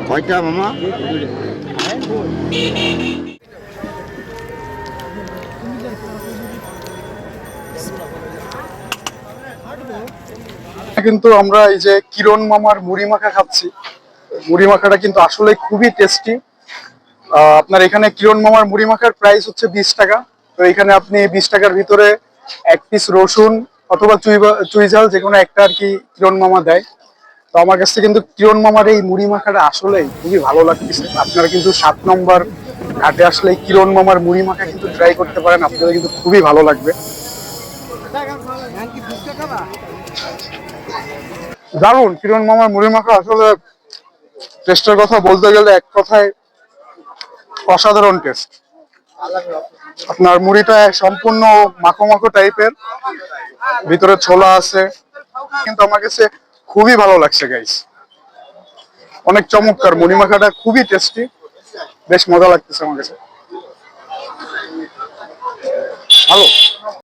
কয়টা মামা? কিন্তু আমরা এই যে কিরণ মামার মুড়ি মাখা খাচ্ছি। মুড়ি মাখাটা কিন্তু আসলে খুবই টেস্টি। আপনার এখানে কিরণ মামার মুড়ি মাখার প্রাইস হচ্ছে 20 টাকা। তো এখানে আপনি 20 টাকার ভিতরে এক পিস রসুন অথবা চুই ঝাল যে কোনো একটা আর কি কিরণ মামা দেয়। তো আমার কাছে কিন্তু কিরণ মামার এই মুড়ি মাখাটা আসলেই খুবই ভালো লাগতেছে। আপনারা কিন্তু 7 নম্বর ঘাটে আসলে কিরণ মামার মুড়ি মাখা কিন্তু ট্রাই করতে পারেন, আপনাদের কিন্তু খুবই ভালো লাগবে। দারুন কিরণ মামার মুড়ি মাখা, আসলে টেস্টের কথা বলতে গেলে এক কথায় অসাধারণ টেস্ট। আপনার মুড়িটা সম্পূর্ণ মাখো মাখো টাইপের, ভিতরে ছোলা আছে, কিন্তু আমার কাছে খুবই ভালো লাগছে গাইস। অনেক চমৎকার, মুড়ি মাখাটা খুবই টেস্টি, বেশ মজা লাগতেছে আমার কাছে। ভালো।